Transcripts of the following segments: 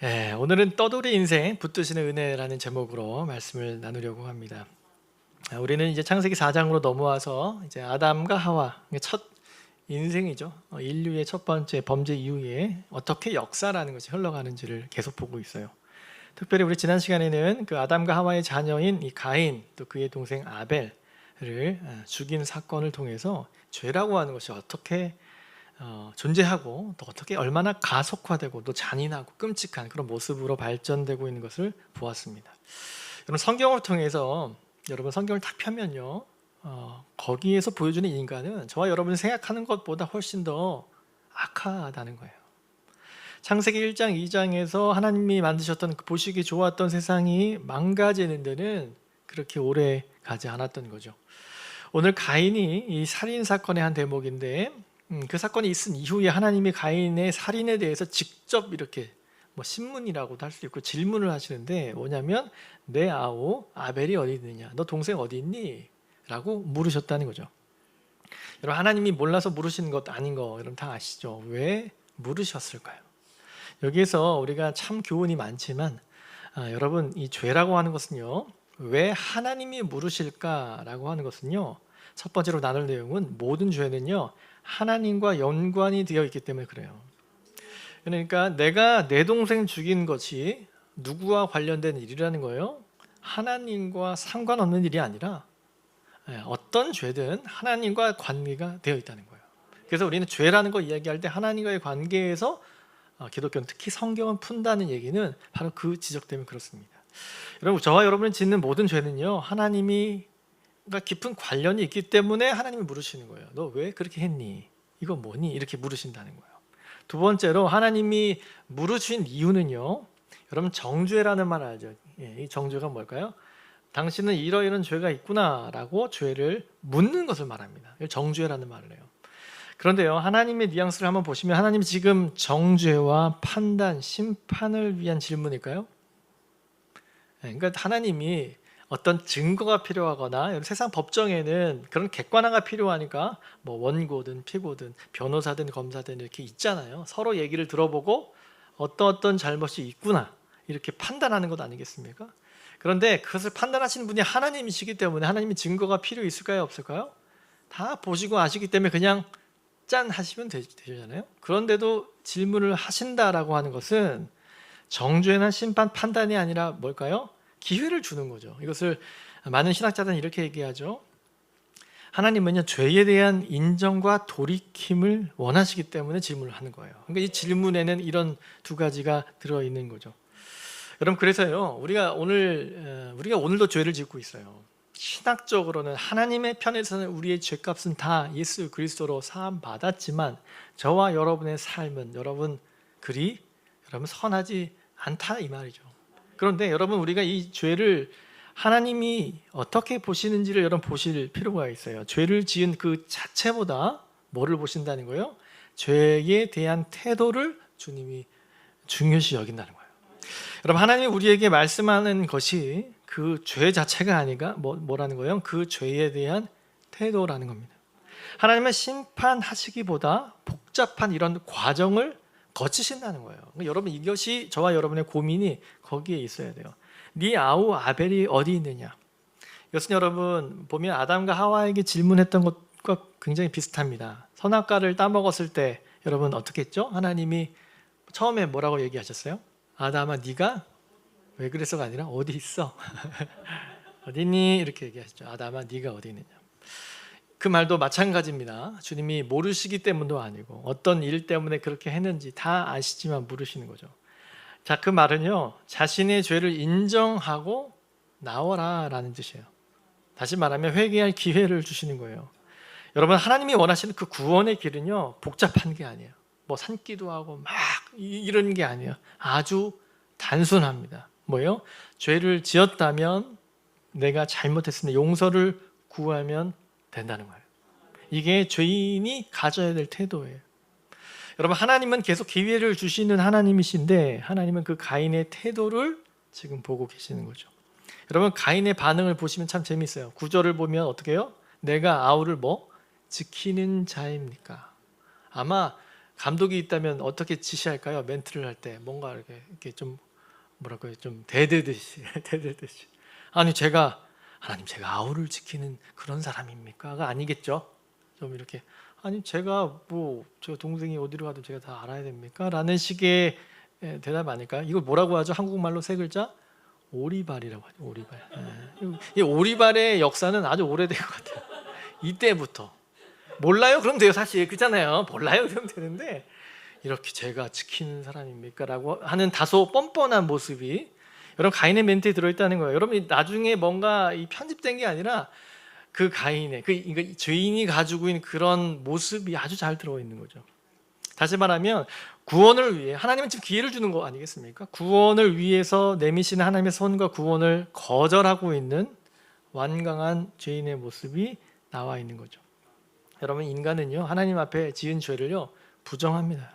오늘은 떠돌이 인생 붙드시는 은혜라는 제목으로 말씀을 나누려고 합니다. 우리는 이제 창세기 4장으로 넘어와서 이제 아담과 하와 첫 인생이죠. 인류의 첫 번째 범죄 이후에 어떻게 역사라는 것이 흘러가는지를 계속 보고 있어요. 특별히 우리 지난 시간에는 그 아담과 하와의 자녀인 이 가인 또 그의 동생 아벨을 죽인 사건을 통해서 죄라고 하는 것이 어떻게 존재하고 또 어떻게 얼마나 가속화되고 또 잔인하고 끔찍한 그런 모습으로 발전되고 있는 것을 보았습니다. 여러분 성경을 통해서 여러분 성경을 딱 펴면요, 거기에서 보여주는 인간은 저와 여러분이 생각하는 것보다 훨씬 더 악하다는 거예요. 창세기 1장 2장에서 하나님이 만드셨던 그 보시기 좋았던 세상이 망가지는 데는 그렇게 오래 가지 않았던 거죠. 오늘 가인이 이 살인 사건의 한 대목인데, 그 사건이 있은 이후에 하나님이 가인의 살인에 대해서 직접 이렇게 신문이라고도 할 수 있고 질문을 하시는데, 뭐냐면 내 아우 아벨이 어디 있느냐, 너 동생 어디 있니? 라고 물으셨다는 거죠. 여러분 하나님이 몰라서 물으시는 것 아닌 거 여러분 다 아시죠? 왜 물으셨을까요? 여기에서 우리가 참 교훈이 많지만 여러분 이 죄라고 하는 것은요, 왜 하나님이 물으실까라고 하는 것은요, 첫 번째로 나눌 내용은 모든 죄는요 하나님과 연관이 되어 있기 때문에 그래요. 그러니까 내가 내 동생 죽인 것이 누구와 관련된 일이라는 거예요? 하나님과 상관없는 일이 아니라 어떤 죄든 하나님과 관계가 되어 있다는 거예요. 그래서 우리는 죄라는 거 이야기할 때 하나님과의 관계에서 기독교는 특히 성경을 푼다는 얘기는 바로 그 지적 때문에 그렇습니다. 여러분 저와 여러분이 짓는 모든 죄는요 하나님이 깊은 관련이 있기 때문에 하나님이 물으시는 거예요. 너 왜 그렇게 했니? 이거 뭐니? 이렇게 물으신다는 거예요. 두 번째로 하나님이 물으신 이유는요, 여러분 정죄라는 말 알죠? 이 정죄가 뭘까요? 당신은 이러이러한 죄가 있구나 라고 죄를 묻는 것을 말합니다. 정죄라는 말을 해요. 그런데요, 하나님의 뉘앙스를 한번 보시면 하나님이 지금 정죄와 판단, 심판을 위한 질문일까요? 그러니까 하나님이 어떤 증거가 필요하거나 세상 법정에는 그런 객관화가 필요하니까 원고든 피고든 변호사든 검사든 이렇게 있잖아요. 서로 얘기를 들어보고 어떤 잘못이 있구나 이렇게 판단하는 것 아니겠습니까? 그런데 그것을 판단하시는 분이 하나님이시기 때문에 하나님이 증거가 필요 있을까요? 없을까요? 다 보시고 아시기 때문에 그냥 짠 하시면 되잖아요. 그런데도 질문을 하신다라고 하는 것은 정죄나 심판, 판단이 아니라 뭘까요? 기회를 주는 거죠. 이것을 많은 신학자들은 이렇게 얘기하죠. 하나님은요 죄에 대한 인정과 돌이킴을 원하시기 때문에 질문을 하는 거예요. 그러니까 이 질문에는 이런 두 가지가 들어있는 거죠. 여러분 그래서요 우리가 오늘도 죄를 짓고 있어요. 신학적으로는 하나님의 편에서는 우리의 죄값은 다 예수 그리스도로 사함 받았지만 저와 여러분의 삶은 여러분 선하지 않다 이 말이죠. 그런데 여러분 우리가 이 죄를 하나님이 어떻게 보시는지를 여러분 보실 필요가 있어요. 죄를 지은 그 자체보다 뭐를 보신다는 거예요? 죄에 대한 태도를 주님이 중요시 여긴다는 거예요. 여러분 하나님이 우리에게 말씀하는 것이 그 죄 자체가 아니라 뭐라는 거예요? 그 죄에 대한 태도라는 겁니다. 하나님은 심판하시기보다 복잡한 이런 과정을 거치신다는 거예요. 여러분 이것이 저와 여러분의 고민이 거기에 있어야 돼요. 네 아우 아벨이 어디 있느냐? 이것은 여러분 보면 아담과 하와에게 질문했던 것과 굉장히 비슷합니다. 선악과를 따먹었을 때 여러분 어떻게 했죠? 하나님이 처음에 뭐라고 얘기하셨어요? 아담아 네가 왜 그래서가 아니라 어디 있어? 어디 있니? 이렇게 얘기하시죠. 아담아 네가 어디 있느냐? 그 말도 마찬가지입니다. 주님이 모르시기 때문도 아니고 어떤 일 때문에 그렇게 했는지 다 아시지만 물으시는 거죠. 자, 그 말은요 자신의 죄를 인정하고 나와라 라는 뜻이에요. 다시 말하면 회개할 기회를 주시는 거예요. 여러분 하나님이 원하시는 그 구원의 길은요 복잡한 게 아니에요. 산기도 하고 막 이런 게 아니에요. 아주 단순합니다. 뭐예요? 죄를 지었다면 내가 잘못했으면 용서를 구하면 된다는 거예요. 이게 죄인이 가져야 될 태도예요. 여러분 하나님은 계속 기회를 주시는 하나님이신데 하나님은 그 가인의 태도를 지금 보고 계시는 거죠. 여러분 가인의 반응을 보시면 참 재밌어요. 9절을 보면 어떻게 해요? 내가 아우를 지키는 자입니까? 아마 감독이 있다면 어떻게 지시할까요? 멘트를 할 때 뭔가 이렇게 좀 뭐랄까요? 좀 대들듯이 대들듯이. 아니 하나님 제가 아우를 지키는 그런 사람입니까가 아니겠죠. 좀 이렇게 아니 제가 뭐 저 동생이 어디로 가도 제가 다 알아야 됩니까? 라는 식의 대답 아닐까요? 이걸 뭐라고 하죠? 한국말로 세 글자? 오리발이라고 하죠. 오리발. 이 오리발의 역사는 아주 오래된 것 같아요. 이때부터. 몰라요? 그럼 돼요. 사실 그렇잖아요. 몰라요? 그럼 되는데 이렇게 제가 지키는 사람입니까? 라고 하는 다소 뻔뻔한 모습이 여러분 가인의 멘트에 들어있다는 거예요. 여러분 나중에 뭔가 이 편집된 게 아니라 그 가인의 그 죄인이 가지고 있는 그런 모습이 아주 잘 들어있는 거죠. 다시 말하면 구원을 위해 하나님은 지금 기회를 주는 거 아니겠습니까? 구원을 위해서 내미시는 하나님의 손과 구원을 거절하고 있는 완강한 죄인의 모습이 나와 있는 거죠. 여러분 인간은요 하나님 앞에 지은 죄를요 부정합니다.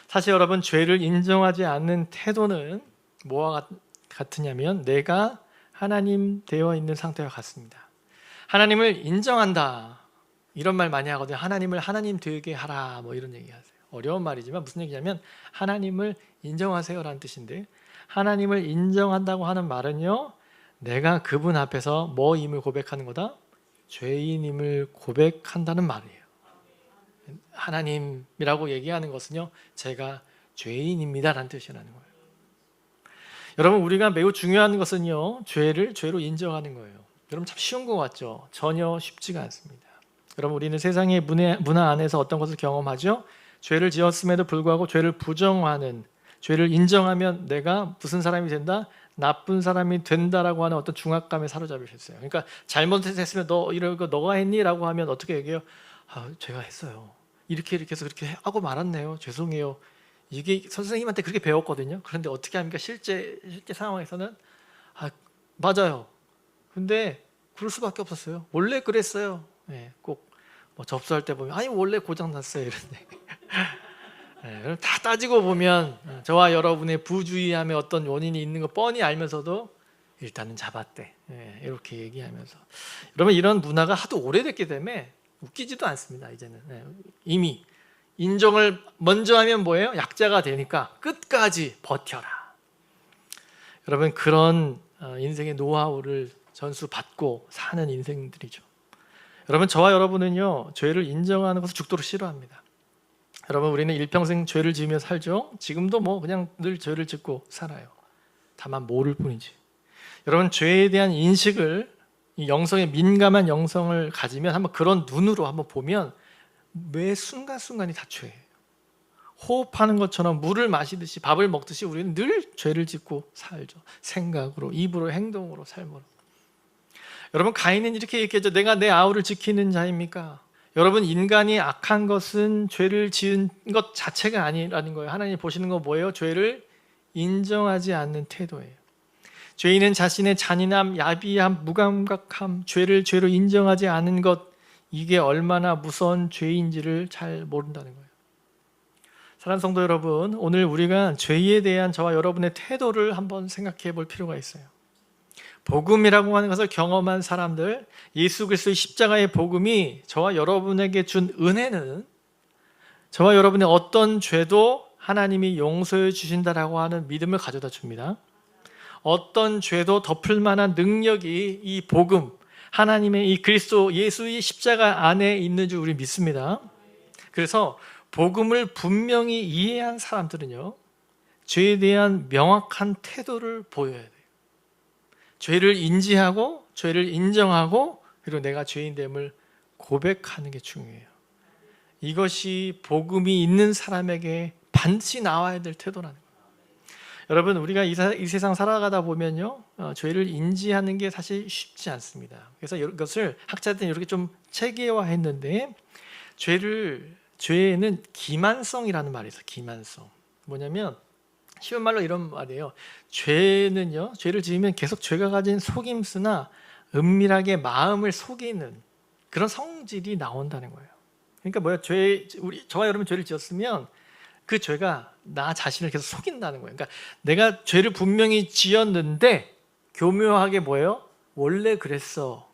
사실 여러분 죄를 인정하지 않는 태도는 뭐와 같으냐면 내가 하나님 되어 있는 상태와 같습니다. 하나님을 인정한다 이런 말 많이 하거든요. 하나님을 하나님 되게 하라 뭐 이런 얘기 하세요. 어려운 말이지만 무슨 얘기냐면 하나님을 인정하세요 라는 뜻인데 하나님을 인정한다고 하는 말은요 내가 그분 앞에서 뭐임을 고백하는 거다? 죄인임을 고백한다는 말이에요. 하나님이라고 얘기하는 것은요 제가 죄인입니다 라는 뜻이라는 거예요. 여러분 우리가 매우 중요한 것은요 죄를 죄로 인정하는 거예요. 여러분 참 쉬운 것 같죠? 전혀 쉽지가 않습니다. 여러분 우리는 세상의 문화 안에서 어떤 것을 경험하죠? 죄를 지었음에도 불구하고 죄를 부정하는, 죄를 인정하면 내가 무슨 사람이 된다? 나쁜 사람이 된다라고 하는 어떤 중압감에 사로잡히셨어요. 그러니까 잘못했으면 너 이러고 너가 했니? 라고 하면 어떻게 얘기해요? 제가 했어요. 이렇게 해서 그렇게 하고 말았네요. 죄송해요. 이게 선생님한테 그렇게 배웠거든요. 그런데 어떻게 합니까? 실제 상황에서는 맞아요. 근데 그럴 수밖에 없었어요. 원래 그랬어요. 네, 꼭 뭐 접수할 때 보면 원래 고장 났어요 이런 얘기. 네, 다 따지고 보면 저와 여러분의 부주의함에 어떤 원인이 있는 거 뻔히 알면서도 일단은 잡았대. 네, 이렇게 얘기하면서 여러분 이런 문화가 하도 오래됐기 때문에 웃기지도 않습니다. 이제는 이미 인정을 먼저 하면 뭐예요? 약자가 되니까 끝까지 버텨라. 여러분 그런 인생의 노하우를 전수받고 사는 인생들이죠. 여러분 저와 여러분은요 죄를 인정하는 것을 죽도록 싫어합니다. 여러분 우리는 일평생 죄를 지으며 살죠. 지금도 뭐 그냥 늘 죄를 짓고 살아요. 다만 모를 뿐이지. 여러분 죄에 대한 인식을 이 영성에 민감한 영성을 가지면 한번 그런 눈으로 한번 보면 매 순간순간이 다 죄예요. 호흡하는 것처럼 물을 마시듯이 밥을 먹듯이 우리는 늘 죄를 짓고 살죠. 생각으로, 입으로, 행동으로, 삶으로. 여러분 가인은 이렇게 얘기했죠. 내가 내 아우를 지키는 자입니까? 여러분 인간이 악한 것은 죄를 지은 것 자체가 아니라는 거예요. 하나님 보시는 거 뭐예요? 죄를 인정하지 않는 태도예요. 죄인은 자신의 잔인함, 야비함, 무감각함, 죄를 죄로 인정하지 않은 것, 이게 얼마나 무서운 죄인지를 잘 모른다는 거예요. 사랑하는 성도 여러분, 오늘 우리가 죄에 대한 저와 여러분의 태도를 한번 생각해 볼 필요가 있어요. 복음이라고 하는 것을 경험한 사람들, 예수 그리스도의 십자가의 복음이 저와 여러분에게 준 은혜는 저와 여러분의 어떤 죄도 하나님이 용서해 주신다라고 하는 믿음을 가져다 줍니다. 어떤 죄도 덮을 만한 능력이 이 복음, 하나님의 이 그리스도 예수의 십자가 안에 있는 줄 우리 믿습니다. 그래서 복음을 분명히 이해한 사람들은요, 죄에 대한 명확한 태도를 보여야 돼요. 죄를 인지하고 죄를 인정하고 그리고 내가 죄인됨을 고백하는 게 중요해요. 이것이 복음이 있는 사람에게 반드시 나와야 될 태도라는 거예요. 여러분 우리가 이 세상 살아가다 보면요 죄를 인지하는 게 사실 쉽지 않습니다. 그래서 이것을 학자들은 이렇게 좀 체계화했는데 죄에는 기만성이라는 말이 있어요. 기만성. 뭐냐면 쉬운 말로 이런 말이에요. 죄는요, 죄를 지으면 계속 죄가 가진 속임수나 은밀하게 마음을 속이는 그런 성질이 나온다는 거예요. 그러니까 뭐야? 저와 여러분 죄를 지었으면 그 죄가 나 자신을 계속 속인다는 거예요. 그러니까 내가 죄를 분명히 지었는데 교묘하게 뭐예요? 원래 그랬어.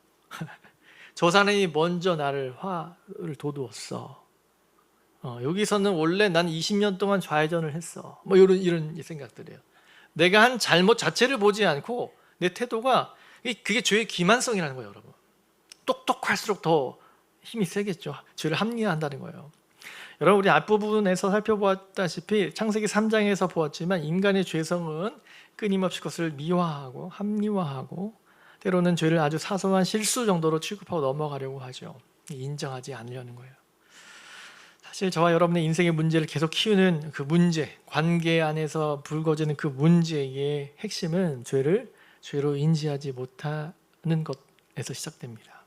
저 사람이 먼저 나를 화를 돋우었어. 여기서는 원래 난 20년 동안 좌회전을 했어. 뭐 이런 생각들이에요. 내가 한 잘못 자체를 보지 않고 내 태도가, 그게 죄의 기만성이라는 거예요, 여러분. 똑똑할수록 더 힘이 세겠죠. 죄를 합리화한다는 거예요. 여러분, 우리 앞부분에서 살펴보았다시피 창세기 3장에서 보았지만 인간의 죄성은 끊임없이 그것을 미화하고 합리화하고 때로는 죄를 아주 사소한 실수 정도로 취급하고 넘어가려고 하죠. 인정하지 않으려는 거예요. 사실 저와 여러분의 인생의 문제를 계속 키우는 그 문제, 관계 안에서 불거지는 그 문제의 핵심은 죄를 죄로 인지하지 못하는 것에서 시작됩니다.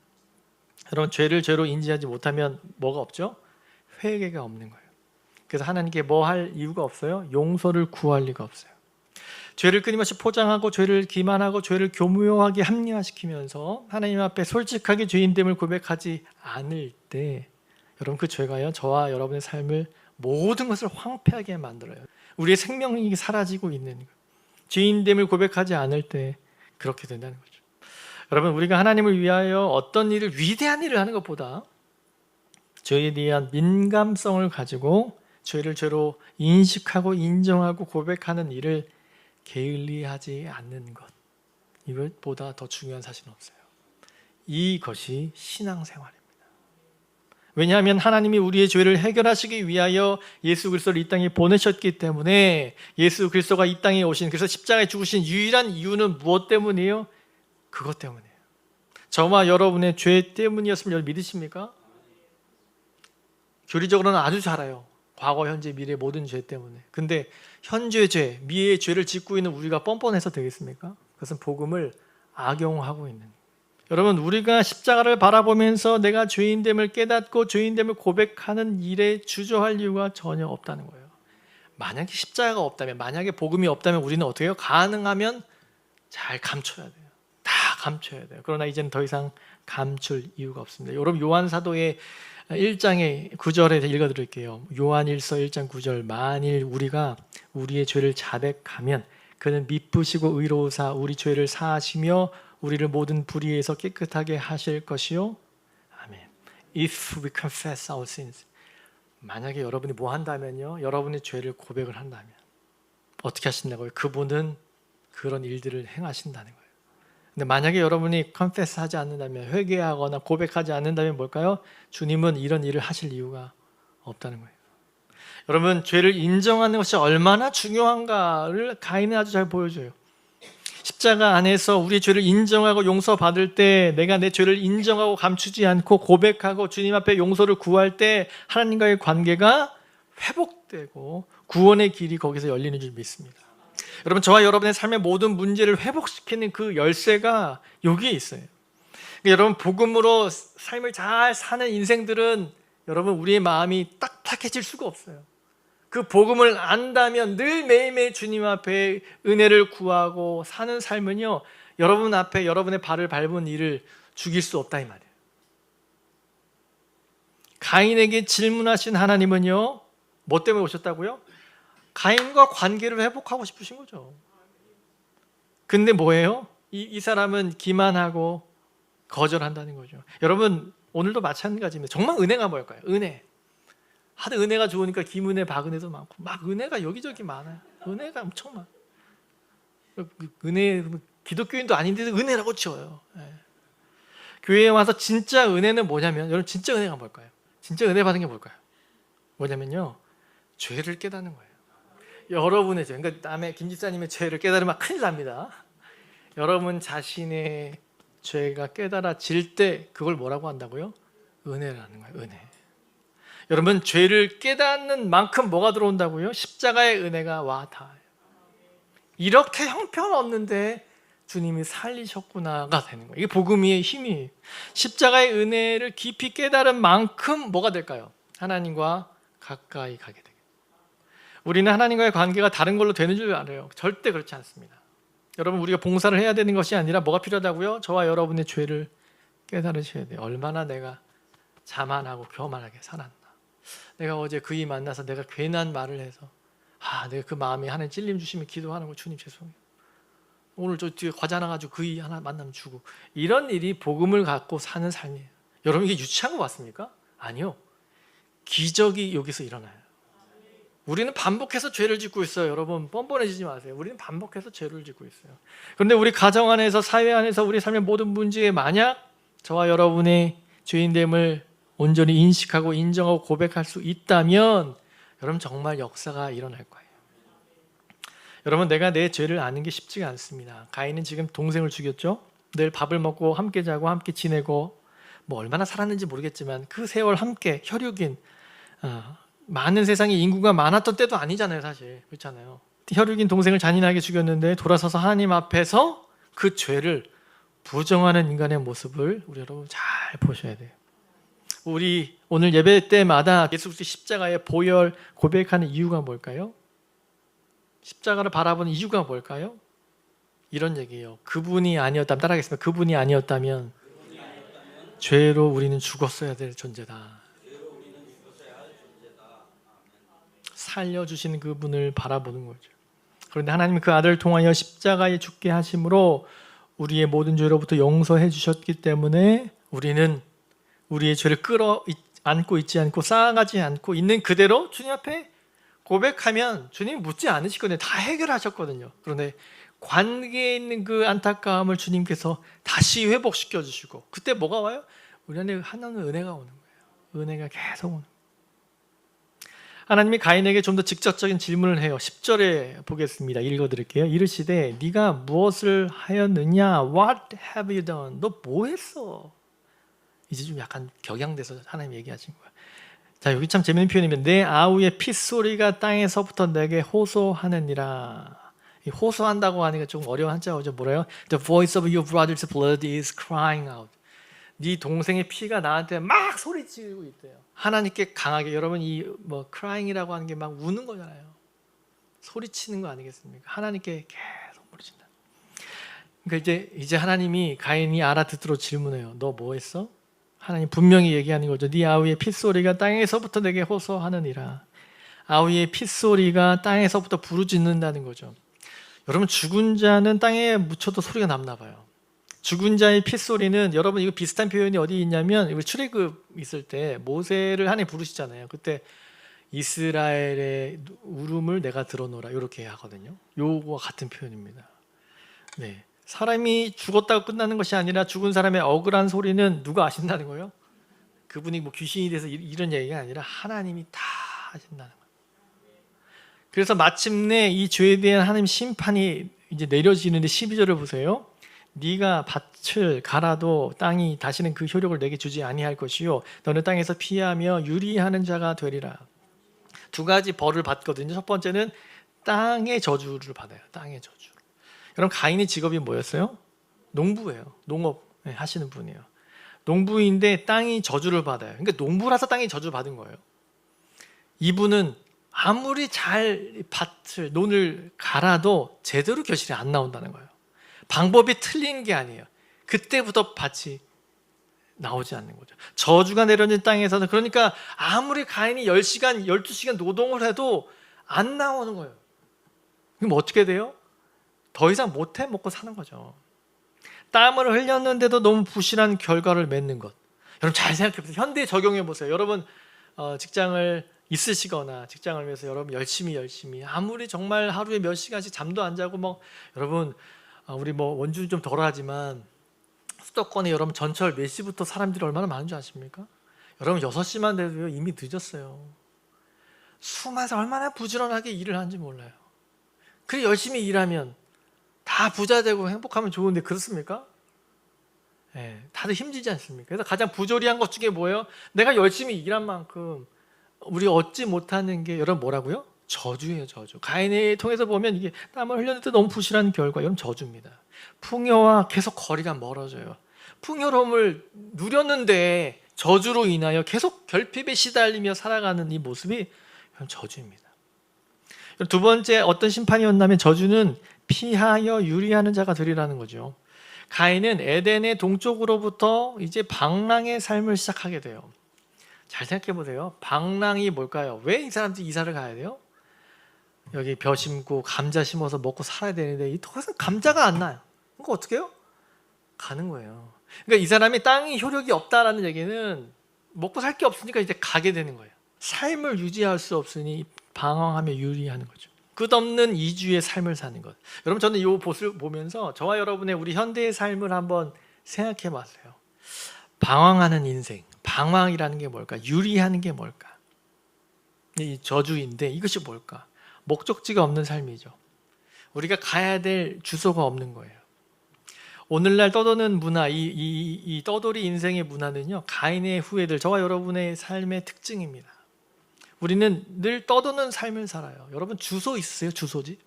여러분, 죄를 죄로 인지하지 못하면 뭐가 없죠? 회개가 없는 거예요. 그래서 하나님께 뭐 할 이유가 없어요? 용서를 구할 리가 없어요. 죄를 끊임없이 포장하고 죄를 기만하고 죄를 교묘하게 합리화시키면서 하나님 앞에 솔직하게 죄인됨을 고백하지 않을 때 여러분, 그 죄가요 저와 여러분의 삶을 모든 것을 황폐하게 만들어요. 우리의 생명이 사라지고 있는 거예요. 죄인됨을 고백하지 않을 때 그렇게 된다는 거죠. 여러분, 우리가 하나님을 위하여 어떤 일을, 위대한 일을 하는 것보다 죄에 대한 민감성을 가지고 죄를 죄로 인식하고 인정하고 고백하는 일을 게을리하지 않는 것, 이것보다 더 중요한 사실은 없어요. 이것이 신앙생활입니다. 왜냐하면 하나님이 우리의 죄를 해결하시기 위하여 예수 그리스도를 이 땅에 보내셨기 때문에, 예수 그리스도가 이 땅에 오신, 그래서 십자가에 죽으신 유일한 이유는 무엇 때문이에요? 그것 때문이에요. 저와 여러분의 죄 때문이었으면 여러분 믿으십니까? 교리적으로는 아주 잘 알아요. 과거, 현재, 미래 모든 죄 때문에. 근데 현재 죄, 미래의 죄를 짓고 있는 우리가 뻔뻔해서 되겠습니까? 그것은 복음을 악용하고 있는 거예요. 여러분, 우리가 십자가를 바라보면서 내가 죄인됨을 깨닫고 죄인됨을 고백하는 일에 주저할 이유가 전혀 없다는 거예요. 만약에 십자가가 없다면, 만약에 복음이 없다면 우리는 어떻게 해요? 가능하면 잘 감춰야 돼요. 다 감춰야 돼요. 그러나 이제는 더 이상 감출 이유가 없습니다. 여러분, 요한사도의 1장의 9절에 읽어드릴게요. 요한일서 1장 9절. 만일 우리가 우리의 죄를 자백하면 그는 미쁘시고 의로우사 우리 죄를 사하시며 우리를 모든 불의에서 깨끗하게 하실 것이요. 아멘. If we confess our sins. 만약에 여러분이 뭐 한다면요, 여러분의 죄를 고백을 한다면 어떻게 하신다고요? 그분은 그런 일들을 행하신다는 거예요. 근데 만약에 여러분이 confess 하지 않는다면, 회개하거나 고백하지 않는다면 뭘까요? 주님은 이런 일을 하실 이유가 없다는 거예요. 여러분, 죄를 인정하는 것이 얼마나 중요한가를 가인은 아주 잘 보여줘요. 십자가 안에서 우리의 죄를 인정하고 용서받을 때, 내가 내 죄를 인정하고 감추지 않고 고백하고 주님 앞에 용서를 구할 때 하나님과의 관계가 회복되고 구원의 길이 거기서 열리는 줄 믿습니다. 여러분, 저와 여러분의 삶의 모든 문제를 회복시키는 그 열쇠가 여기에 있어요. 그러니까 여러분, 복음으로 삶을 잘 사는 인생들은 여러분, 우리의 마음이 딱딱해질 수가 없어요. 그 복음을 안다면 늘 매일매일 주님 앞에 은혜를 구하고 사는 삶은요, 여러분 앞에 여러분의 발을 밟은 이를 죽일 수 없다 이 말이에요. 가인에게 질문하신 하나님은요, 뭐 때문에 오셨다고요? 가인과 관계를 회복하고 싶으신 거죠. 근데 뭐예요? 이 사람은 기만하고 거절한다는 거죠. 여러분, 오늘도 마찬가지입니다. 정말 은혜가 뭘까요? 은혜. 하도 은혜가 좋으니까 김은혜, 박은혜도 많고 막 은혜가 여기저기 많아요. 은혜가 엄청 많아요. 은혜, 기독교인도 아닌데도 은혜라고 치워요. 교회에 와서 진짜 은혜는 뭐냐면, 여러분, 진짜 은혜가 뭘까요? 진짜 은혜 받은 게 뭘까요? 뭐냐면요, 죄를 깨닫는 거예요. 여러분의 죄, 그러니까 남의 김 집사님의 죄를 깨달으면 큰일 납니다. 여러분 자신의 죄가 깨달아질 때 그걸 뭐라고 한다고요? 은혜라는 거예요. 은혜. 여러분, 죄를 깨닫는 만큼 뭐가 들어온다고요? 십자가의 은혜가 와 닿아요. 이렇게 형편없는데 주님이 살리셨구나가 되는 거예요. 이게 복음의 힘이에요. 십자가의 은혜를 깊이 깨달은 만큼 뭐가 될까요? 하나님과 가까이 가게 돼요. 우리는 하나님과의 관계가 다른 걸로 되는 줄 알아요. 절대 그렇지 않습니다. 여러분, 우리가 봉사를 해야 되는 것이 아니라 뭐가 필요하다고요? 저와 여러분의 죄를 깨달으셔야 돼요. 얼마나 내가 자만하고 교만하게 살았나. 내가 어제 그이 만나서 내가 괜한 말을 해서 내가 그 마음에 하나님 찔림 주시면 기도하는 거, 주님 죄송해요. 오늘 저 뒤에 과자 하나 가지고 그이 하나 만나면 주고, 이런 일이 복음을 갖고 사는 삶이에요. 여러분, 이게 유치한 거 같습니까? 아니요. 기적이 여기서 일어나요. 우리는 반복해서 죄를 짓고 있어요. 여러분 뻔뻔해지지 마세요. 우리는 반복해서 죄를 짓고 있어요. 그런데 우리 가정 안에서, 사회 안에서, 우리 삶의 모든 문제에 만약 저와 여러분의 죄인됨을 온전히 인식하고 인정하고 고백할 수 있다면 여러분 정말 역사가 일어날 거예요. 여러분, 내가 내 죄를 아는 게 쉽지가 않습니다. 가인은 지금 동생을 죽였죠. 늘 밥을 먹고 함께 자고 함께 지내고 뭐 얼마나 살았는지 모르겠지만 그 세월 함께 혈육인 많은 세상에 인구가 많았던 때도 아니잖아요. 사실 그렇잖아요. 혈육인 동생을 잔인하게 죽였는데 돌아서서 하나님 앞에서 그 죄를 부정하는 인간의 모습을 우리 여러분 잘 보셔야 돼요. 우리 오늘 예배 때마다 예수 그리스도의 십자가의 보혈 고백하는 이유가 뭘까요? 십자가를 바라보는 이유가 뭘까요? 이런 얘기예요. 그분이 아니었다면, 따라하겠습니다. 그분이 아니었다면 죄로 우리는 죽었어야 될 존재다. 살려주신 그분을 바라보는 거죠. 그런데 하나님은 그 아들을 통하여 십자가에 죽게 하심으로 우리의 모든 죄로부터 용서해 주셨기 때문에 우리는 우리의 죄를 끌어안고 있지 않고 쌓아가지 않고 있는 그대로 주님 앞에 고백하면 주님이 묻지 않으시거든요. 다 해결하셨거든요. 그런데 관계에 있는 그 안타까움을 주님께서 다시 회복시켜 주시고, 그때 뭐가 와요? 우리 안에 하나님의 은혜가 오는 거예요. 은혜가 계속 오는 거예요. 하나님이 가인에게 좀 더 직접적인 질문을 해요. 10절에 보겠습니다. 읽어드릴게요. 이르시되 네가 무엇을 하였느냐? What have you done? 너 뭐 했어? 이제 좀 약간 격양돼서 하나님 얘기하신 거야. 자, 여기 참 재밌는 표현이면 내 아우의 핏소리가 땅에서부터 내게 호소하느니라. 이 호소한다고 하니까 좀 어려운 한자어죠. 뭐래요? The voice of your brother's blood is crying out. 네 동생의 피가 나한테 막 소리치고 있대요. 하나님께 강하게. 여러분 이 뭐 crying이라고 하는 게 막 우는 거잖아요. 소리치는 거 아니겠습니까? 하나님께 계속 소리친다. 그러니까 이제 하나님이 가인이 알아듣도록 질문해요. 너 뭐 했어? 하나님 분명히 얘기하는 거죠. 네 아우의 핏소리가 땅에서부터 내게 호소하느니라. 아우의 핏소리가 땅에서부터 부르짖는다는 거죠. 여러분 죽은 자는 땅에 묻혀도 소리가 남나 봐요. 죽은 자의 핏소리는, 여러분 이거 비슷한 표현이 어디 있냐면 이거 출애굽 있을 때 모세를 하나님 부르시잖아요. 그때 이스라엘의 울음을 내가 들어노라 이렇게 하거든요. 요거와 같은 표현입니다. 네. 사람이 죽었다고 끝나는 것이 아니라 죽은 사람의 억울한 소리는 누가 아신다는 거예요? 그분이 뭐 귀신이 돼서 이런 얘기가 아니라 하나님이 다 하신다는 거예요. 그래서 마침내 이 죄에 대한 하나님 심판이 이제 내려지는데 12절을 보세요. 네가 밭을 갈아도 땅이 다시는 그 효력을 내게 주지 아니할 것이요 너는 땅에서 피하며 유리하는 자가 되리라. 두 가지 벌을 받거든요. 첫 번째는 땅의 저주를 받아요. 땅의 저주. 여러분 가인의 직업이 뭐였어요? 농부예요. 농업 하시는 분이에요. 농부인데 땅이 저주를 받아요. 그러니까 농부라서 땅이 저주를 받은 거예요. 이분은 아무리 잘 밭을, 논을 갈아도 제대로 결실이 안 나온다는 거예요. 방법이 틀린 게 아니에요. 그때부터 밭이 나오지 않는 거죠. 저주가 내려진 땅에서는, 그러니까 아무리 가인이 10시간, 12시간 노동을 해도 안 나오는 거예요. 그럼 어떻게 돼요? 더 이상 못해 먹고 사는 거죠. 땀을 흘렸는데도 너무 부실한 결과를 맺는 것. 여러분 잘 생각해 보세요. 현대에 적용해 보세요. 여러분 직장을 있으시거나 직장을 위해서 여러분 열심히 아무리 정말 하루에 몇 시간씩 잠도 안 자고 뭐 여러분 우리 뭐 원주는 좀 덜하지만 수도권에 여러분 전철 몇 시부터 사람들이 얼마나 많은 줄 아십니까? 여러분 6시만 돼도 이미 늦었어요. 수많아서 얼마나 부지런하게 일을 하는지 몰라요. 그래 열심히 일하면 다 부자 되고 행복하면 좋은데 그렇습니까? 네, 다들 힘들지 않습니까? 그래서 가장 부조리한 것 중에 뭐예요? 내가 열심히 일한 만큼 우리 얻지 못하는 게 여러분 뭐라고요? 저주예요, 저주. 가인을 통해서 보면 이게 땀을 흘렸는데 너무 부실한 결과, 여러분 저주입니다. 풍요와 계속 거리가 멀어져요. 풍요로움을 누렸는데 저주로 인하여 계속 결핍에 시달리며 살아가는 이 모습이 저주입니다. 두 번째 어떤 심판이었냐면 저주는 피하여 유리하는 자가 되리라는 거죠. 가인은 에덴의 동쪽으로부터 이제 방랑의 삶을 시작하게 돼요. 잘 생각해 보세요. 방랑이 뭘까요? 왜 이 사람들이 이사를 가야 돼요? 여기 벼 심고 감자 심어서 먹고 살아야 되는데 더 이상 감자가 안 나요. 그러니까 어떻게 해요? 가는 거예요. 그러니까 이 사람이 땅이 효력이 없다라는 얘기는 먹고 살 게 없으니까 이제 가게 되는 거예요. 삶을 유지할 수 없으니 방황하며 유리하는 거죠. 끝없는 이주의 삶을 사는 것. 여러분, 저는 이 보스를 보면서 저와 여러분의 우리 현대의 삶을 한번 생각해 봤어요. 방황하는 인생, 방황이라는 게 뭘까? 유리하는 게 뭘까? 이 저주인데 이것이 뭘까? 목적지가 없는 삶이죠. 우리가 가야 될 주소가 없는 거예요. 오늘날 떠도는 문화, 이 떠돌이 인생의 문화는요, 가인의 후예들, 저와 여러분의 삶의 특징입니다. 우리는 늘 떠도는 삶을 살아요. 여러분, 주소 있으세요? 주소지?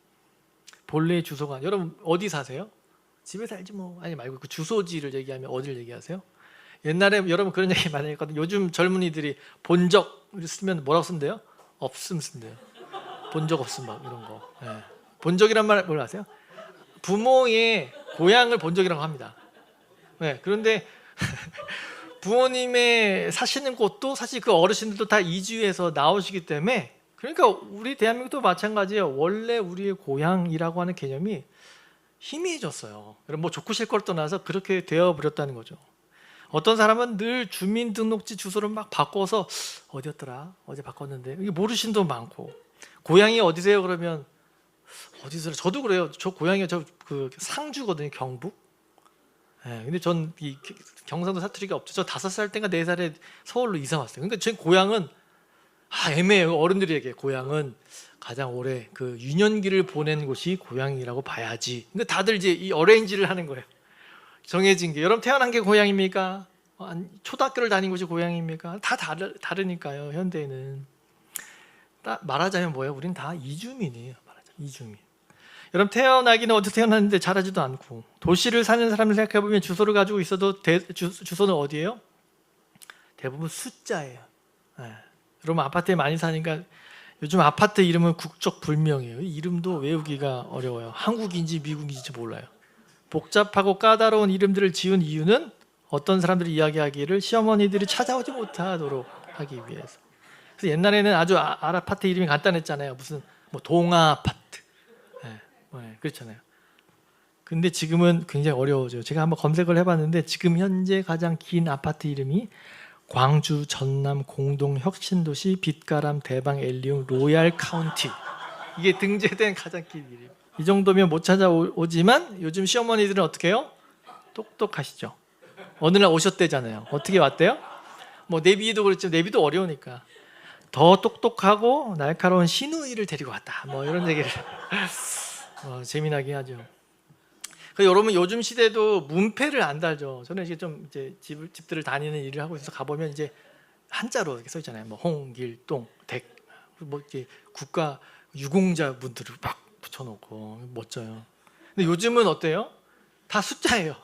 본래의 주소가. 여러분 어디 사세요? 집에 살지 뭐. 아니 말고 그 주소지를 얘기하면 어디를 얘기하세요? 옛날에 여러분 그런 얘기 많이 했거든요. 요즘 젊은이들이 본 적 쓰면 뭐라고 쓴대요? 없음 쓴대요. 본 적 없음 막 이런 거. 네. 본 적이란 말 뭘 아세요? 부모의 고향을 본 적이라고 합니다. 네. 그런데 부모님의 사시는 곳도 사실 그 어르신들도 다 이주해서 나오시기 때문에, 그러니까 우리 대한민국도 마찬가지예요. 원래 우리의 고향이라고 하는 개념이 희미해졌어요. 여러분, 뭐 좋고 싫고를 떠나서 그렇게 되어버렸다는 거죠. 어떤 사람은 늘 주민등록지 주소를 막 바꿔서 어디였더라? 어제 바꿨는데, 이게 모르신 분 많고, 고향이 어디세요? 그러면 어디서? 저도 그래요. 저 고향이 그 상주거든요. 경북. 네, 근데 전 이 경상도 사투리가 없죠. 저 5살 때인가 4살에 서울로 이사 왔어요. 그러니까 제 고향은 애매해요. 어른들에게 고향은 가장 오래 그 유년기를 보낸 곳이 고향이라고 봐야지. 근데 다들 이제 이 어레인지를 하는 거예요. 정해진 게. 여러분 태어난 게 고향입니까? 초등학교를 다닌 곳이 고향입니까? 다 다르니까요. 현대에는 말하자면 뭐예요? 우린 다 이주민이에요. 말하자면 이주민. 여러분, 태어나기는 어디서 태어났는데 자라지도 않고, 도시를 사는 사람을 생각해보면 주소를 가지고 있어도 주소는 어디예요? 대부분 숫자예요. 네. 여러분 아파트에 많이 사니까 요즘 아파트 이름은 국적 불명이에요. 이름도 외우기가 어려워요. 한국인지 미국인지 몰라요. 복잡하고 까다로운 이름들을 지은 이유는 어떤 사람들이 이야기하기를 시어머니들이 찾아오지 못하도록 하기 위해서. 그래서 옛날에는 아주 아파트 이름이 간단했잖아요. 무슨 뭐 동아 아파트. 네, 그렇잖아요. 근데 지금은 굉장히 어려워져요. 제가 한번 검색을 해봤는데 지금 현재 가장 긴 아파트 이름이 광주, 전남, 공동, 혁신도시, 빛가람, 대방, 엘리움, 로얄 카운티. 이게 등재된 가장 긴 이름. 이 정도면 못 찾아오지만 요즘 시어머니들은 어떻게 해요? 똑똑하시죠. 어느 날 오셨대잖아요. 어떻게 왔대요? 뭐 내비도 그렇지만 내비도 어려우니까 더 똑똑하고 날카로운 시누이를 데리고 왔다. 뭐 이런 얘기를 재미나게 하죠. 여러분 요즘 시대도 문패를 안 달죠. 저는 이제 좀 이제 집들을 다니는 일을 하고 있어서 가보면 이제 한자로 이렇게 써 있잖아요. 뭐 홍길동, 댁, 뭐 이제 국가 유공자 분들을 막 붙여놓고 멋져요. 근데 요즘은 어때요? 다 숫자예요.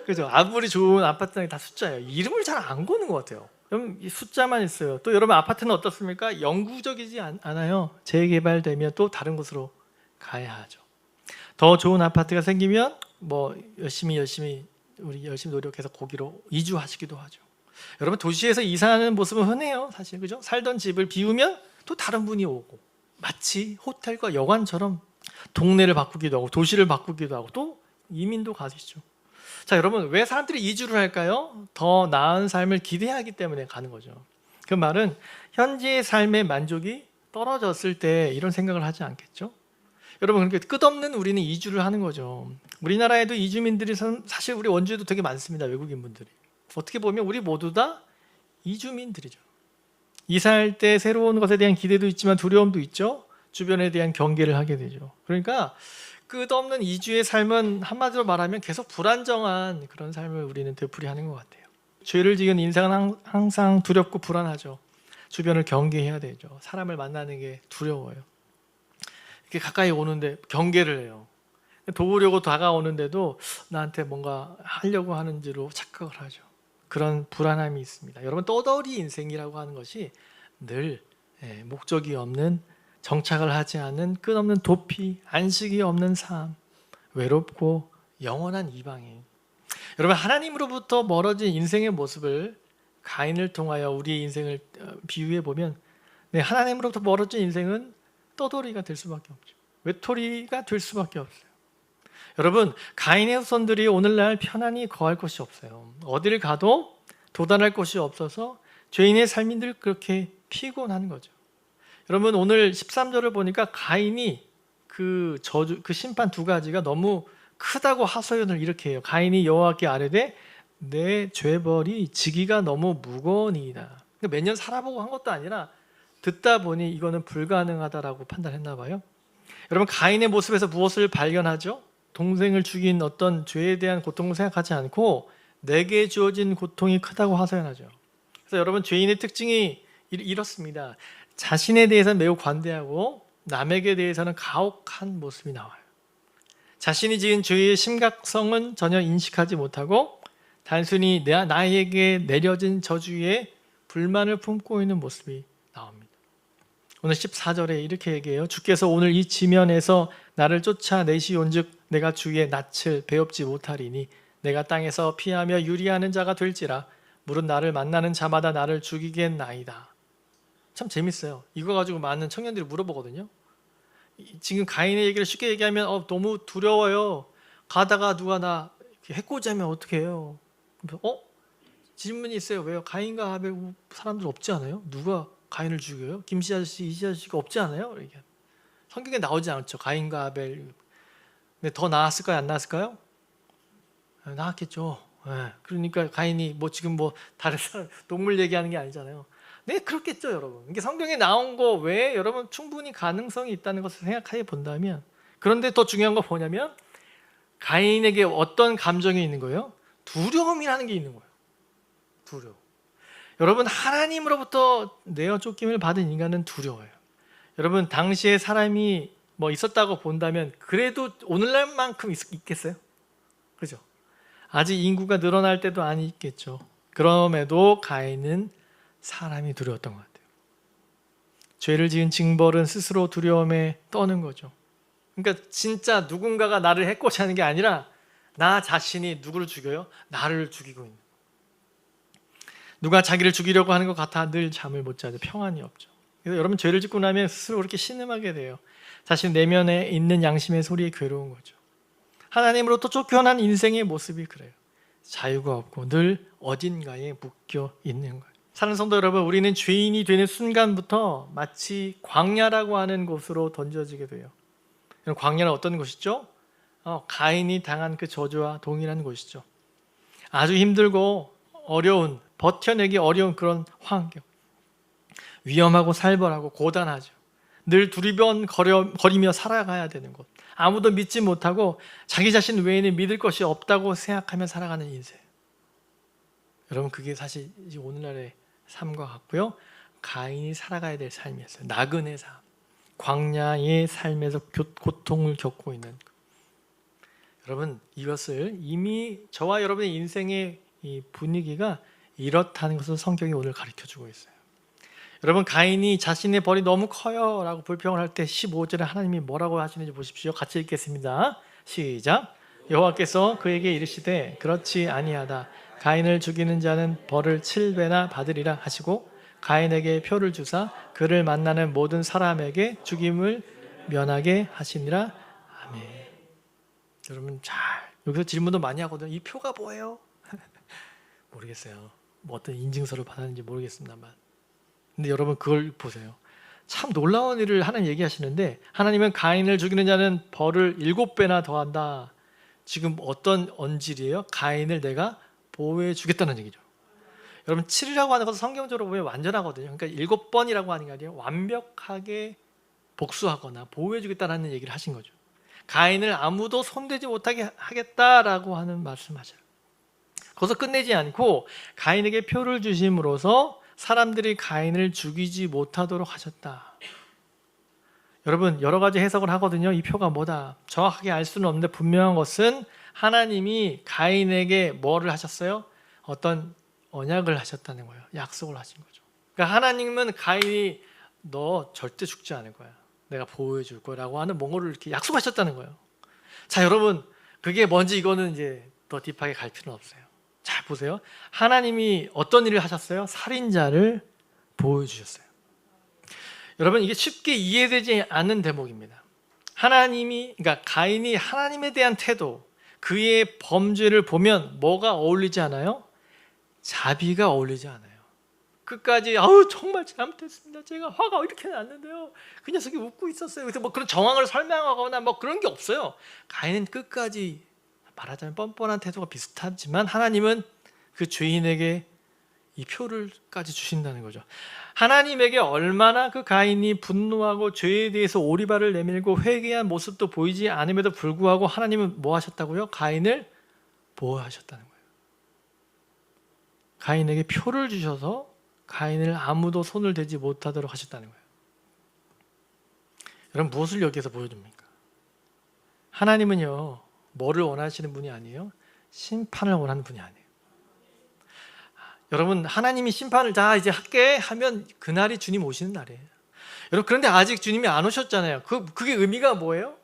그죠? 아무리 좋은 아파트는 다 숫자예요. 이름을 잘 안 거는 것 같아요. 여러분 이 숫자만 있어요. 또 여러분 아파트는 어떻습니까? 영구적이지 않아요. 재개발되면 또 다른 곳으로 가야 하죠. 더 좋은 아파트가 생기면 뭐 열심히 우리 열심히 노력해서 거기로 이주하시기도 하죠. 여러분 도시에서 이사하는 모습은 흔해요. 사실 그죠? 살던 집을 비우면 또 다른 분이 오고, 마치 호텔과 여관처럼 동네를 바꾸기도 하고 도시를 바꾸기도 하고 또 이민도 가시죠. 자, 여러분 왜 사람들이 이주를 할까요? 더 나은 삶을 기대하기 때문에 가는 거죠. 그 말은 현재의 삶의 만족이 떨어졌을 때 이런 생각을 하지 않겠죠? 여러분 그렇게 끝없는 우리는 이주를 하는 거죠. 우리나라에도 이주민들이 사실 우리 원주에도 되게 많습니다. 외국인분들이. 어떻게 보면 우리 모두 다 이주민들이죠. 이사할 때 새로운 것에 대한 기대도 있지만 두려움도 있죠. 주변에 대한 경계를 하게 되죠. 그러니까 끝없는 이주의 삶은 한마디로 말하면 계속 불안정한 그런 삶을 우리는 되풀이하는 것 같아요. 죄를 지은 인생은 항상 두렵고 불안하죠. 주변을 경계해야 되죠. 사람을 만나는 게 두려워요. 이렇게 가까이 오는데 경계를 해요. 도우려고 다가오는데도 나한테 뭔가 하려고 하는지로 착각을 하죠. 그런 불안함이 있습니다. 여러분 떠돌이 인생이라고 하는 것이 늘 목적이 없는, 정착을 하지 않는 끝없는 도피, 안식이 없는 삶, 외롭고 영원한 이방인. 여러분 하나님으로부터 멀어진 인생의 모습을 가인을 통하여 우리의 인생을 비유해 보면, 하나님으로부터 멀어진 인생은 떠돌이가 될 수밖에 없죠. 외톨이가 될 수밖에 없어요. 여러분 가인의 후손들이 오늘날 편안히 거할 곳이 없어요. 어디를 가도 도달할 곳이 없어서 죄인의 삶이 늘 그렇게 피곤한 거죠. 여러분 오늘 13절을 보니까 가인이 그 저주, 그 심판 두 가지가 너무 크다고 하소연을 이렇게 해요. 가인이 여호와께 아뢰되 내 죄벌이 지기가 너무 무거우니이다. 몇 년 살아보고 한 것도 아니라 듣다 보니 이거는 불가능하다라고 판단했나 봐요. 여러분 가인의 모습에서 무엇을 발견하죠? 동생을 죽인 어떤 죄에 대한 고통을 생각하지 않고 내게 주어진 고통이 크다고 하소연하죠. 그래서 여러분 죄인의 특징이 이렇습니다. 자신에 대해서는 매우 관대하고 남에게 대해서는 가혹한 모습이 나와요. 자신이 지은 죄의 심각성은 전혀 인식하지 못하고 단순히 나에게 내려진 저주에 불만을 품고 있는 모습이 나옵니다. 오늘 14절에 이렇게 얘기해요. 주께서 오늘 이 지면에서 나를 쫓아내시온즉 내가 주의 낯을 배웁지 못하리니 내가 땅에서 피하며 유리하는 자가 될지라 물은 나를 만나는 자마다 나를 죽이겠나이다. 참 재밌어요. 이거 가지고 많은 청년들이 물어보거든요. 지금 가인의 얘기를 쉽게 얘기하면 너무 두려워요. 가다가 누가 나 해코지 하면 어떻게 해요? 질문이 있어요. 왜요? 가인과 아벨 사람들 없지 않아요? 누가 가인을 죽여요? 김씨 아저씨, 이씨 아저씨가 없지 않아요? 성경에 나오지 않죠. 가인과 아벨. 근데 더 나았을까요? 안 나았을까요? 나았겠죠. 그러니까 가인이 지금 다른 사람 동물 얘기하는 게 아니잖아요. 네, 그렇겠죠, 여러분. 이게 성경에 나온 거 외에 여러분 충분히 가능성이 있다는 것을 생각해 본다면, 그런데 더 중요한 건 뭐냐면 가인에게 어떤 감정이 있는 거예요? 두려움이라는 게 있는 거예요. 두려움. 여러분 하나님으로부터 내어 쫓김을 받은 인간은 두려워요. 여러분 당시에 사람이 있었다고 본다면 그래도 오늘날만큼 있겠어요? 그죠? 아직 인구가 늘어날 때도 아니겠죠. 그럼에도 가인은 사람이 두려웠던 것 같아요. 죄를 지은 징벌은 스스로 두려움에 떠는 거죠. 그러니까 진짜 누군가가 나를 해코지 하는 게 아니라 나 자신이 누구를 죽여요? 나를 죽이고 있는. 누가 자기를 죽이려고 하는 것 같아 늘 잠을 못 자죠. 평안이 없죠. 그래서 여러분 죄를 짓고 나면 스스로 그렇게 신음하게 돼요. 자신 내면에 있는 양심의 소리에 괴로운 거죠. 하나님으로부터 쫓겨난 인생의 모습이 그래요. 자유가 없고 늘 어딘가에 묶여 있는 거예요. 사는 성도 여러분, 우리는 죄인이 되는 순간부터 마치 광야라고 하는 곳으로 던져지게 돼요. 광야는 어떤 곳이죠? 가인이 당한 그 저주와 동일한 곳이죠. 아주 힘들고 어려운, 버텨내기 어려운 그런 환경, 위험하고 살벌하고 고단하죠. 늘 두리번거리며 살아가야 되는 곳, 아무도 믿지 못하고 자기 자신 외에는 믿을 것이 없다고 생각하며 살아가는 인생. 여러분 그게 사실 오늘날의 삶과 같고요. 가인이 살아가야 될 삶이었어요. 나그네 삶, 광야의 삶에서 고통을 겪고 있는. 여러분 이것을 이미 저와 여러분의 인생의 이 분위기가 이렇다는 것을 성경이 오늘 가르쳐주고 있어요. 여러분 가인이 자신의 벌이 너무 커요 라고 불평을 할 때 15절에 하나님이 뭐라고 하시는지 보십시오. 같이 읽겠습니다. 시작. 여호와께서 그에게 이르시되 그렇지 아니하다. 가인을 죽이는 자는 벌을 7배나 받으리라 하시고 가인에게 표를 주사 그를 만나는 모든 사람에게 죽임을 면하게 하시니라. 아멘. 여러분 여기서 질문도 많이 하거든요. 이 표가 뭐예요? 모르겠어요. 어떤 인증서를 받았는지 모르겠습니다만, 근데 여러분 그걸 보세요. 참 놀라운 일을 하나님 얘기하시는데, 하나님은 가인을 죽이는 자는 벌을 7배나 더한다. 지금 어떤 언질이에요? 가인을 내가 보호해 주겠다는 얘기죠. 여러분 7이라고 하는 것은 성경적으로 보면 완전하거든요. 그러니까 7번이라고 하는 게 아니라 완벽하게 복수하거나 보호해 주겠다는 얘기를 하신 거죠. 가인을 아무도 손대지 못하게 하겠다라고 하는 말씀하셔요. 거기서 끝내지 않고 가인에게 표를 주심으로써 사람들이 가인을 죽이지 못하도록 하셨다. 여러분 여러 가지 해석을 하거든요. 이 표가 뭐다 정확하게 알 수는 없는데 분명한 것은 하나님이 가인에게 뭐를 하셨어요? 어떤 언약을 하셨다는 거예요. 약속을 하신 거죠. 그러니까 하나님은 가인이 너 절대 죽지 않을 거야, 내가 보호해 줄 거라고 하는 뭔가를 이렇게 약속하셨다는 거예요. 자 여러분 그게 뭔지 이거는 이제 더 딥하게 갈 필요는 없어요. 자 보세요. 하나님이 어떤 일을 하셨어요? 살인자를 보호해 주셨어요. 여러분 이게 쉽게 이해되지 않는 대목입니다. 그러니까 가인이 하나님에 대한 태도, 그의 범죄를 보면 뭐가 어울리지 않아요? 자비가 어울리지 않아요. 끝까지 아우 정말 잘못했습니다. 제가 화가 이렇게 났는데요. 그 녀석이 웃고 있었어요. 그래서 뭐 그런 정황을 설명하거나 뭐 그런 게 없어요. 가인은 끝까지 말하자면 뻔뻔한 태도가 비슷하지만 하나님은 그 죄인에게 이 표를까지 주신다는 거죠. 하나님에게 얼마나 그 가인이 분노하고 죄에 대해서 오리발을 내밀고 회개한 모습도 보이지 않음에도 불구하고 하나님은 뭐 하셨다고요? 가인을 보호하셨다는 거예요. 가인에게 표를 주셔서 가인을 아무도 손을 대지 못하도록 하셨다는 거예요. 여러분 무엇을 여기에서 보여줍니까? 하나님은요 뭐를 원하시는 분이 아니에요? 심판을 원하는 분이 아니에요. 여러분 하나님이 심판을 다 이제 할게 하면 그날이 주님 오시는 날이에요. 여러분 그런데 아직 주님이 안 오셨잖아요. 그게 의미가 뭐예요?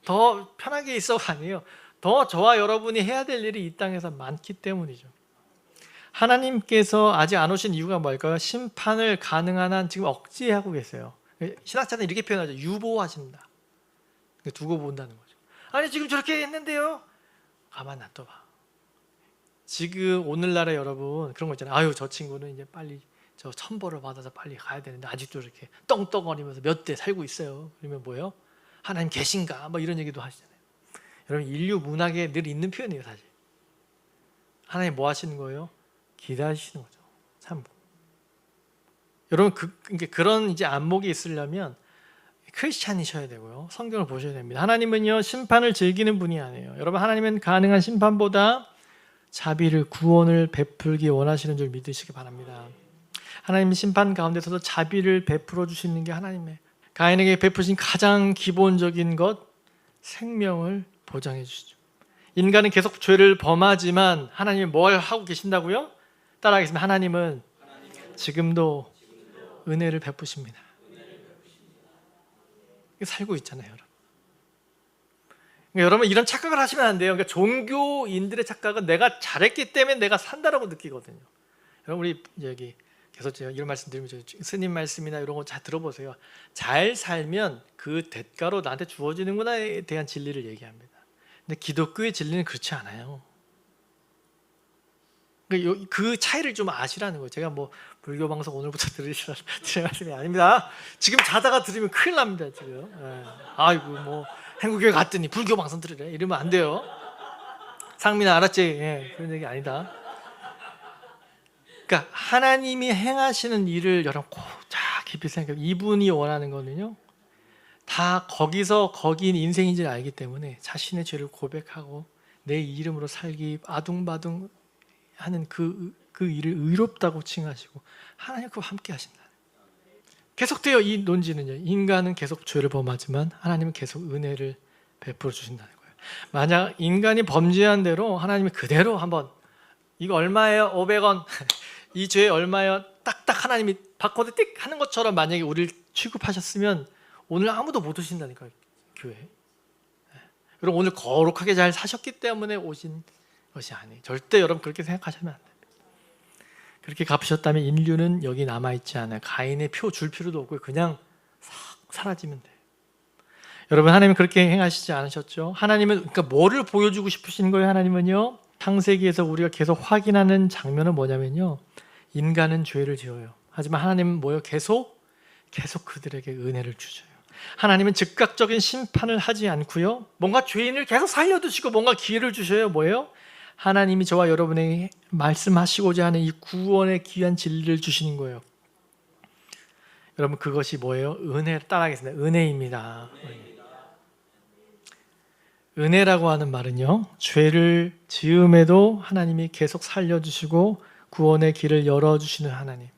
더 편하게 있어가 아니에요. 더 저와 여러분이 해야 될 일이 이 땅에서 많기 때문이죠. 하나님께서 아직 안 오신 이유가 뭘까요? 심판을 가능한 한 지금 억제하고 계세요. 신학자는 이렇게 표현하죠. 유보하신다. 두고 본다는 거죠. 아니 지금 저렇게 했는데요. 가만 놔둬봐. 지금 오늘날에 여러분 그런 거 있잖아요. 아유 저 친구는 이제 빨리 저 천벌을 받아서 빨리 가야 되는데 아직도 이렇게 떵떵거리면서 몇 대 살고 있어요. 그러면 뭐예요? 하나님 계신가? 뭐 이런 얘기도 하시잖아요. 여러분 인류 문학에 늘 있는 표현이에요 사실. 하나님 뭐 하시는 거예요? 기다리시는 거죠. 참고. 여러분 그런 이제 안목이 있으려면 크리스찬이셔야 되고요. 성경을 보셔야 됩니다. 하나님은요 심판을 즐기는 분이 아니에요. 여러분 하나님은 가능한 심판보다 자비를 구원을 베풀기 원하시는 줄 믿으시기 바랍니다. 하나님 심판 가운데서도 자비를 베풀어 주시는 게 하나님의 가인에게 베푸신 가장 기본적인 것 생명을 보장해 주시죠. 인간은 계속 죄를 범하지만 하나님이 뭘 하고 계신다고요? 따라하겠습니다. 하나님은 지금도 은혜를 베푸십니다. 살고 있잖아요, 여러분. 그러니까 여러분 이런 착각을 하시면 안 돼요. 그러니까 종교인들의 착각은 내가 잘했기 때문에 내가 산다라고 느끼거든요. 여러분 우리 여기 계속 제가 이런 말씀 드리면 스님 말씀이나 이런 거 잘 들어보세요. 잘 살면 그 대가로 나한테 주어지는구나에 대한 진리를 얘기합니다. 근데 기독교의 진리는 그렇지 않아요. 그 차이를 좀 아시라는 거예요. 제가 뭐 불교 방송 오늘부터 들으시라는 말씀이 아닙니다. 지금 자다가 들으면 큰일 납니다. 지금. 아이고 뭐 한국교회 갔더니 불교 방송 들으래 이러면 안 돼요. 상민아 알았지? 예, 그런 얘기 아니다. 그러니까 하나님이 행하시는 일을 여러분 꼭 깊이 생각해. 이분이 원하는 거는요. 다 거기서 거기인 인생인 줄 알기 때문에 자신의 죄를 고백하고 내 이름으로 살기 아둥바둥 하는 그 일을 의롭다고 칭하시고 하나님 그와 함께 하신다. 계속돼요. 이 논지는요. 인간은 계속 죄를 범하지만 하나님은 계속 은혜를 베풀어 주신다는 거예요. 만약 인간이 범죄한 대로 하나님이 그대로 한번 이거 얼마예요? 500원. 이 죄 얼마예요? 딱딱 하나님이 바코드 띡 하는 것처럼 만약에 우리를 취급하셨으면 오늘 아무도 못 오신다니까요. 교회에. 여러분 오늘 거룩하게 잘 사셨기 때문에 오신 것이 아니에요. 절대 여러분 그렇게 생각하시면 안 됩니다. 그렇게 갚으셨다면 인류는 여기 남아있지 않아요. 가인의 표 줄 필요도 없고 그냥 싹 사라지면 돼요. 여러분 하나님은 그렇게 행하시지 않으셨죠? 하나님은 그러니까 뭐를 보여주고 싶으신 거예요? 하나님은요. 창세기에서 우리가 계속 확인하는 장면은 뭐냐면요. 인간은 죄를 지어요. 하지만 하나님은 뭐예요? 계속 그들에게 은혜를 주셔요. 하나님은 즉각적인 심판을 하지 않고요. 뭔가 죄인을 계속 살려두시고 뭔가 기회를 주셔요. 뭐예요? 하나님이 저와 여러분에게 말씀하시고자 하는 이 구원의 귀한 진리를 주시는 거예요. 여러분 그것이 뭐예요? 은혜 따라하겠습니다. 은혜입니다. 은혜라고 하는 말은요. 죄를 지음에도 하나님이 계속 살려주시고 구원의 길을 열어주시는 하나님.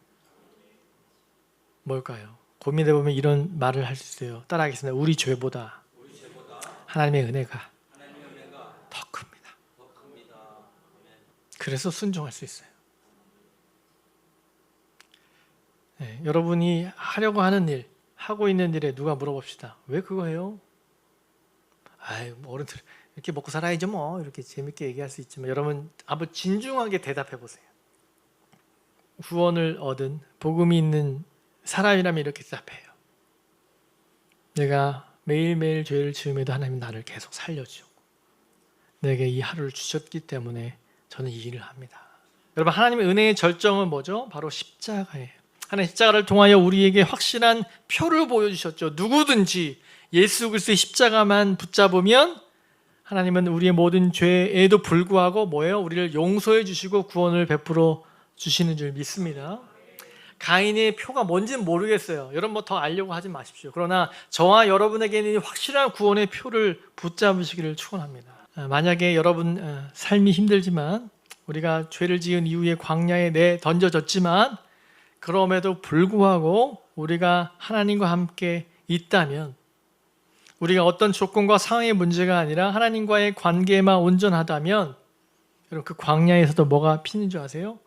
뭘까요? 고민해보면 이런 말을 할 수 있어요. 따라하겠습니다. 우리 죄보다 하나님의 은혜가 더 큽니다. 그래서 순종할 수 있어요. 네, 여러분이 하려고 하는 일, 하고 있는 일에 누가 물어봅시다. 왜 그거 해요? 아유, 어른들 이렇게 먹고 살아야죠 뭐 이렇게 재밌게 얘기할 수 있지만 여러분 한번 진중하게 대답해 보세요. 구원을 얻은 복음이 있는 사람이라면 이렇게 대답해요. 내가 매일매일 죄를 지음에도 하나님 나를 계속 살려주셨고 내게 이 하루를 주셨기 때문에 저는 이 일을 합니다. 여러분, 하나님의 은혜의 절정은 뭐죠? 바로 십자가예요. 하나님 십자가를 통하여 우리에게 확실한 표를 보여주셨죠. 누구든지 예수 그리스도의 십자가만 붙잡으면 하나님은 우리의 모든 죄에도 불구하고 뭐예요? 우리를 용서해 주시고 구원을 베풀어 주시는 줄 믿습니다. 가인의 표가 뭔지는 모르겠어요. 여러분 뭐 더 알려고 하지 마십시오. 그러나 저와 여러분에게는 확실한 구원의 표를 붙잡으시기를 축원합니다. 만약에 여러분 삶이 힘들지만 우리가 죄를 지은 이후에 광야에 내던져졌지만 그럼에도 불구하고 우리가 하나님과 함께 있다면 우리가 어떤 조건과 상황의 문제가 아니라 하나님과의 관계만 온전하다면 여러분 그 광야에서도 뭐가 피는 줄 아세요?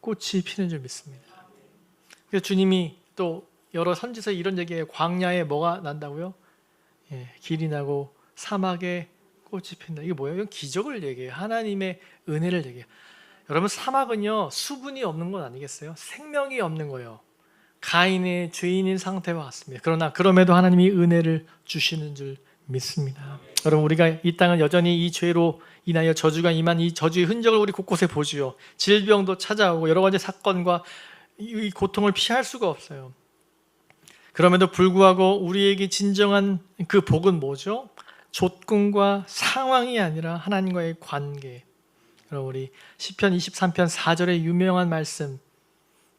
꽃이 피는 줄 믿습니다. 그래서 주님이 또 여러 선지서에 이런 얘기해요. 광야에 뭐가 난다고요? 길이 나고 사막에 꽃이 핀다. 이게 뭐예요? 이건 기적을 얘기해요. 하나님의 은혜를 얘기해요. 여러분 사막은요 수분이 없는 건 아니겠어요? 생명이 없는 거예요. 가인의 죄인인 상태와 같습니다. 그러나 그럼에도 하나님이 은혜를 주시는 줄 믿습니다. 여러분 우리가 이 땅은 여전히 이 죄로 인하여 저주가 임한 이 저주의 흔적을 우리 곳곳에 보지요. 질병도 찾아오고 여러 가지 사건과 이 고통을 피할 수가 없어요. 그럼에도 불구하고 우리에게 진정한 그 복은 뭐죠? 조건과 상황이 아니라 하나님과의 관계. 그럼 우리 시편 23편 4절의 유명한 말씀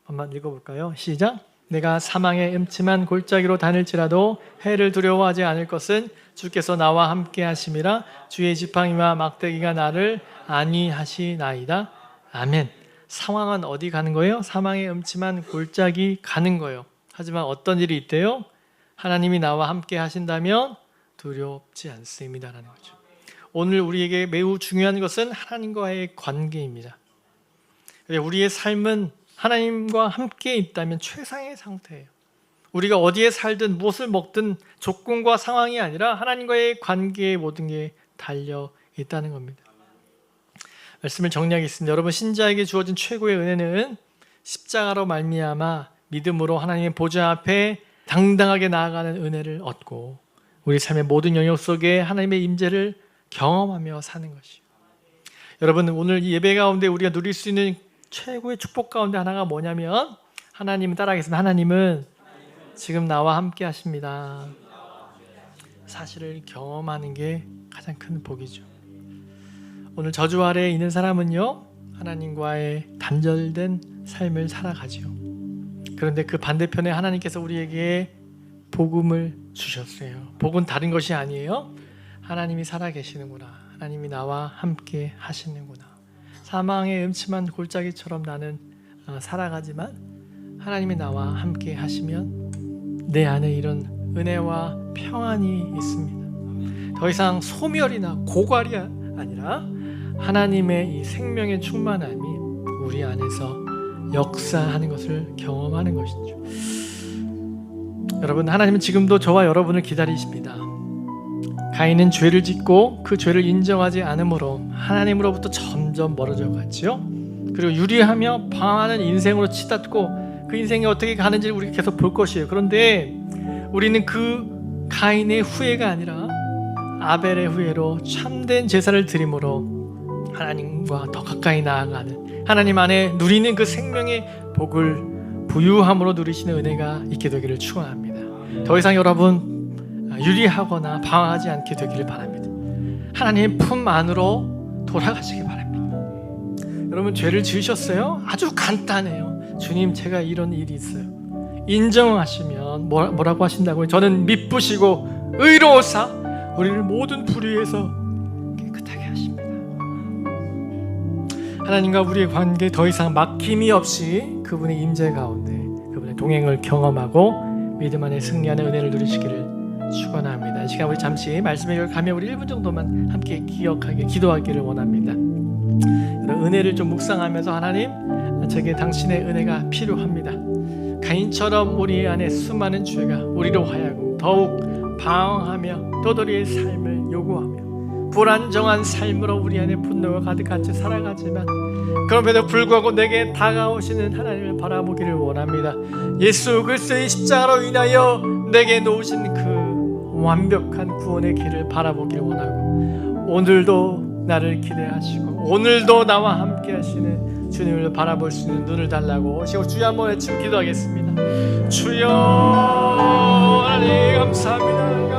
한번 읽어볼까요? 시작! 내가 사망의 음침한 골짜기로 다닐지라도 해를 두려워하지 않을 것은 주께서 나와 함께 하심이라. 주의 지팡이와 막대기가 나를 안위하시나이다. 아멘. 상황은 어디 가는 거예요? 사망의 음침한 골짜기 가는 거예요. 하지만 어떤 일이 있대요? 하나님이 나와 함께 하신다면 두렵지 않습니다라는 거죠. 오늘 우리에게 매우 중요한 것은 하나님과의 관계입니다. 우리의 삶은 하나님과 함께 있다면 최상의 상태예요. 우리가 어디에 살든 무엇을 먹든 조건과 상황이 아니라 하나님과의 관계에 모든 게 달려 있다는 겁니다. 말씀을 정리하겠습니다. 여러분 신자에게 주어진 최고의 은혜는 십자가로 말미암아 믿음으로 하나님의 보좌 앞에 당당하게 나아가는 은혜를 얻고 우리 삶의 모든 영역 속에 하나님의 임재를 경험하며 사는 것이요. 여러분 오늘 예배 가운데 우리가 누릴 수 있는 최고의 축복 가운데 하나가 뭐냐면 하나님은 따라하겠습니다. 하나님은 지금 나와 함께 하십니다. 사실을 경험하는 게 가장 큰 복이죠. 오늘 저주 아래에 있는 사람은요 하나님과의 단절된 삶을 살아가지요. 그런데 그 반대편에 하나님께서 우리에게 복음을 주셨어요. 복은 다른 것이 아니에요. 하나님이 살아계시는구나. 하나님이 나와 함께 하시는구나. 사망의 음침한 골짜기처럼 나는 살아가지만 하나님이 나와 함께 하시면 내 안에 이런 은혜와 평안이 있습니다. 더 이상 소멸이나 고갈이 아니라 하나님의 이 생명의 충만함이 우리 안에서 역사하는 것을 경험하는 것이죠. 여러분 하나님은 지금도 저와 여러분을 기다리십니다. 가인은 죄를 짓고 그 죄를 인정하지 않으므로 하나님으로부터 점점 멀어져 갔지요. 그리고 유리하며 방황하는 인생으로 치닫고 그 인생이 어떻게 가는지를 우리가 계속 볼 것이에요. 그런데 우리는 그 가인의 후회가 아니라 아벨의 후회로 참된 제사를 드림으로 하나님과 더 가까이 나아가는 하나님 안에 누리는 그 생명의 복을 부유함으로 누리시는 은혜가 있게 되기를 축원합니다. 더 이상 여러분 유리하거나 방황하지 않게 되기를 바랍니다. 하나님의 품 안으로 돌아가시기 바랍니다. 여러분 죄를 지으셨어요? 아주 간단해요. 주님 제가 이런 일이 있어요. 인정하시면 뭐라고 하신다고요? 저는 미쁘시고 의로우사 우리를 모든 불의에서 깨끗하게 하십니다. 하나님과 우리의 관계 더 이상 막힘이 없이 그분의 임재 가운데 그분의 동행을 경험하고 믿음 안에 승리하는 은혜를 누리시기를 축원합니다. 이 시간 우리 잠시 말씀에 가면 우리 1분 정도만 함께 기도하기를 원합니다. 은혜를 좀 묵상하면서 하나님 제게 당신의 은혜가 필요합니다. 가인처럼 우리 안에 수많은 죄가 우리로 하여금 더욱 방황하며 떠돌이의 삶을 요구하며 불안정한 삶으로 우리 안에 분노가 가득한 채 살아가지만 그럼에도 불구하고 내게 다가오시는 하나님을 바라보기를 원합니다. 예수 그리스도의 십자가로 인하여 내게 놓으신 그 완벽한 구원의 길을 바라보기를 원하고 오늘도 나를 기대하시고 오늘도 나와 함께 하시는 주님을 바라볼 수 있는 눈을 달라고 지금 주여 한번 외치고 기도하겠습니다. 주여 하나님 감사합니다.